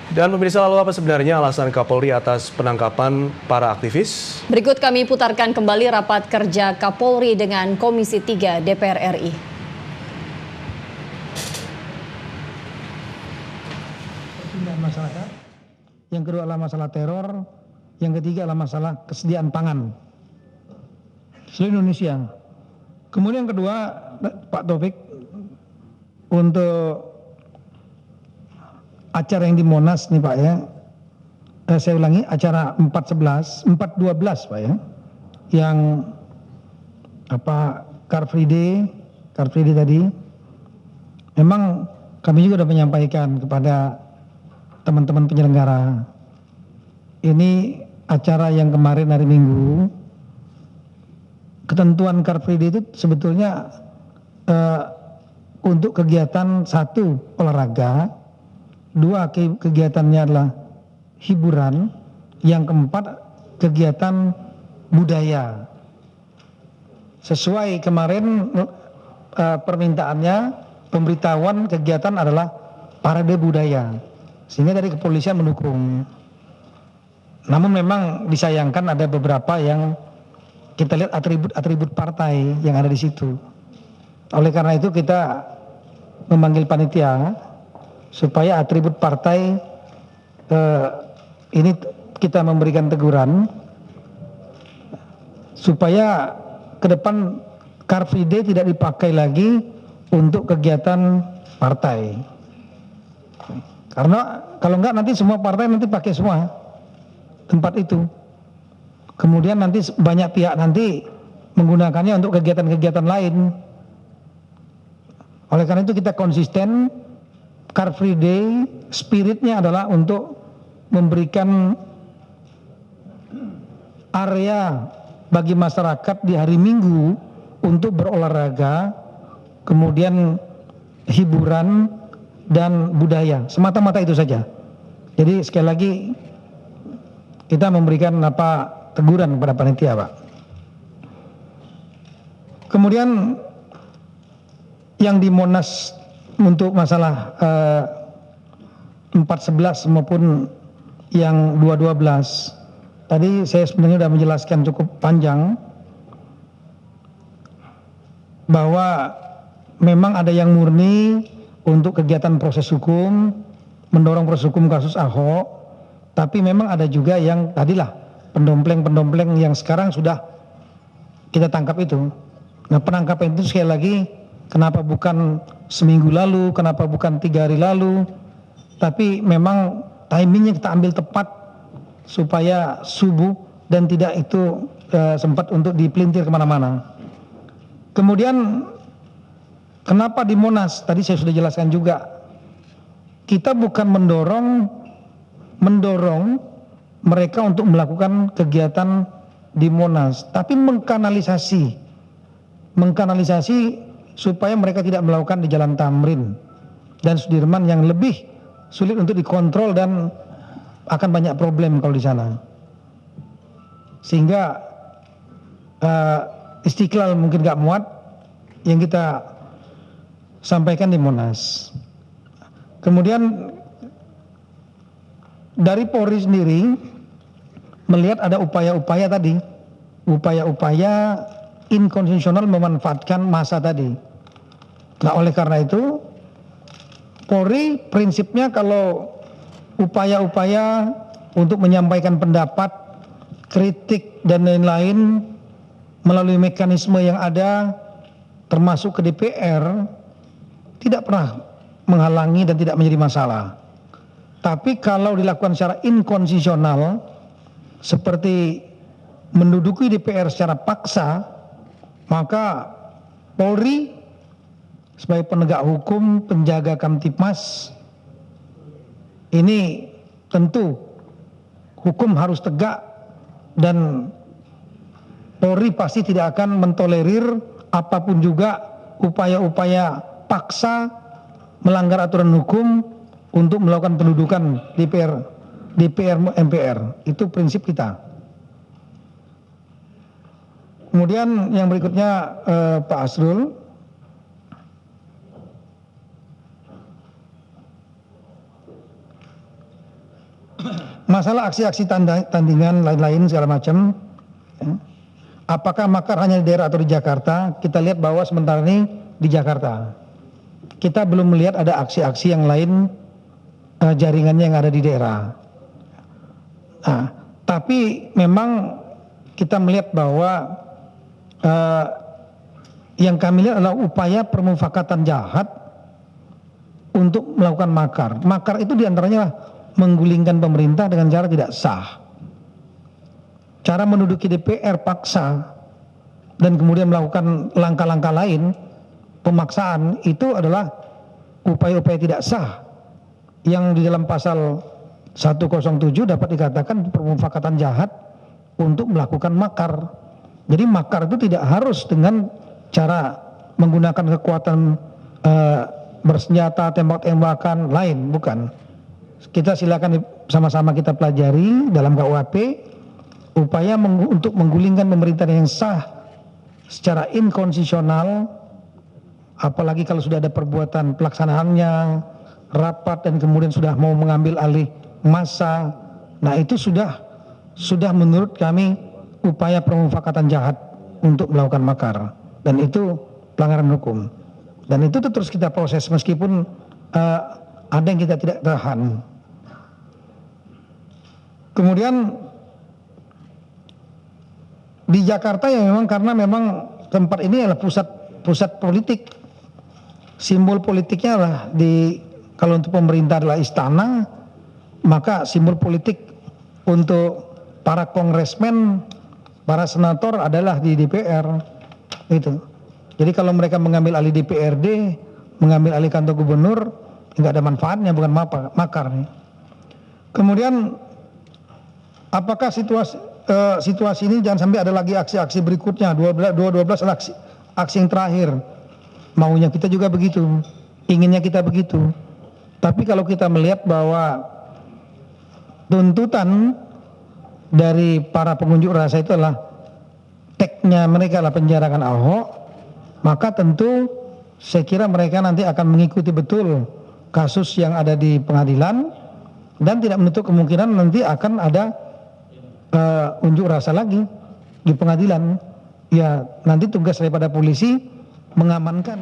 Dan pemirsa, lalu apa sebenarnya alasan Kapolri atas penangkapan para aktivis? Berikut kami putarkan kembali rapat kerja Kapolri dengan Komisi 3 DPR RI. Masyarakat. Yang kedua adalah masalah teror. Yang ketiga adalah masalah kesediaan pangan seluruh Indonesia. Kemudian yang kedua, Pak Taufik, untuk acara yang di Monas nih Pak ya, saya ulangi, acara 412 Pak ya, yang Car Free Day tadi, memang kami juga sudah menyampaikan kepada teman-teman penyelenggara, ini acara yang kemarin hari Minggu, ketentuan Car Free Day itu sebetulnya untuk kegiatan satu olahraga, dua kegiatannya adalah hiburan, yang keempat kegiatan budaya. Sesuai kemarin permintaannya, pemberitahuan kegiatan adalah parade budaya, sehingga dari kepolisian mendukung. Namun memang disayangkan ada beberapa yang kita lihat atribut-atribut partai yang ada di situ. Oleh karena itu kita memanggil panitia supaya atribut partai ini kita memberikan teguran supaya ke depan Car Free Day tidak dipakai lagi untuk kegiatan partai. Karena kalau enggak nanti semua partai nanti pakai semua tempat itu. Kemudian nanti banyak pihak nanti menggunakannya untuk kegiatan-kegiatan lain. Oleh karena itu kita konsisten, Car Free Day spiritnya adalah untuk memberikan area bagi masyarakat di hari Minggu untuk berolahraga, kemudian hiburan dan budaya, semata-mata itu saja. Jadi sekali lagi kita memberikan teguran kepada panitia, Pak. Kemudian yang di Monas untuk masalah 411 maupun yang 212, tadi saya sebenarnya sudah menjelaskan cukup panjang bahwa memang ada yang murni untuk kegiatan proses hukum, mendorong proses hukum kasus Ahok, tapi memang ada juga yang tadilah pendompleng-pendompleng yang sekarang sudah kita tangkap itu. Nah, penangkapan itu sekali lagi, kenapa bukan seminggu lalu, kenapa bukan 3 hari lalu, tapi memang timingnya kita ambil tepat supaya subuh dan tidak itu sempat untuk dipelintir kemana-mana. Kemudian kenapa di Monas, tadi saya sudah jelaskan juga, kita bukan mendorong mereka untuk melakukan kegiatan di Monas, tapi mengkanalisasi supaya mereka tidak melakukan di Jalan Tamrin dan Sudirman yang lebih sulit untuk dikontrol dan akan banyak problem kalau di sana. Sehingga Istiqlal mungkin gak muat yang kita sampaikan di Monas. Kemudian dari Polri sendiri melihat ada upaya-upaya inkonstitusional memanfaatkan massa tadi. Nah, oleh karena itu Polri prinsipnya kalau upaya-upaya untuk menyampaikan pendapat, kritik dan lain-lain melalui mekanisme yang ada termasuk ke DPR tidak pernah menghalangi dan tidak menjadi masalah. Tapi kalau dilakukan secara inkonstitusional seperti menduduki DPR secara paksa, maka Polri sebagai penegak hukum, penjaga Kamtipmas, ini tentu hukum harus tegak dan Polri pasti tidak akan mentolerir apapun juga upaya-upaya paksa melanggar aturan hukum untuk melakukan pendudukan DPR MPR. Itu prinsip kita. Kemudian yang berikutnya Pak Asrul. Masalah aksi-aksi tandingan lain-lain segala macam, ya. Apakah makar hanya di daerah atau di Jakarta? Kita lihat bahwa sementara ini di Jakarta. Kita belum melihat ada aksi-aksi yang lain, jaringannya yang ada di daerah. Nah, tapi memang kita melihat bahwa yang kami lihat adalah upaya permufakatan jahat untuk melakukan makar. Makar itu diantaranya menggulingkan pemerintah dengan cara tidak sah. Cara menduduki DPR paksa dan kemudian melakukan langkah-langkah lain, pemaksaan, itu adalah upaya-upaya tidak sah yang di dalam pasal 107 dapat dikatakan permufakatan jahat untuk melakukan makar. Jadi makar itu tidak harus dengan cara menggunakan kekuatan bersenjata, tembak-tembakan lain, bukan. Kita silakan sama-sama kita pelajari dalam KUHP upaya untuk menggulingkan pemerintahan yang sah secara inkonstitusional, apalagi kalau sudah ada perbuatan pelaksanaannya, rapat dan kemudian sudah mau mengambil alih massa. Nah, itu sudah menurut kami upaya permufakatan jahat untuk melakukan makar, dan itu pelanggaran hukum. Dan itu terus kita proses meskipun ada yang kita tidak tahan. Kemudian di Jakarta ya memang karena memang tempat ini adalah pusat politik. Simbol politiknya adalah kalau untuk pemerintah adalah istana, maka simbol politik untuk para kongresmen, para senator adalah di DPR. Itu. Jadi kalau mereka mengambil alih DPRD, mengambil alih kantor gubernur, nggak ada manfaatnya, bukan makar. Kemudian apakah situasi ini jangan sampai ada lagi aksi-aksi berikutnya, 12 aksi yang terakhir. Maunya kita juga begitu, inginnya kita begitu. Tapi kalau kita melihat bahwa tuntutan dari para pengunjuk rasa itu adalah tagnya mereka adalah penjarakan Ahok, maka tentu saya kira mereka nanti akan mengikuti betul kasus yang ada di pengadilan dan tidak menutup kemungkinan nanti akan ada unjuk rasa lagi di pengadilan. Ya, nanti tugas daripada polisi mengamankan.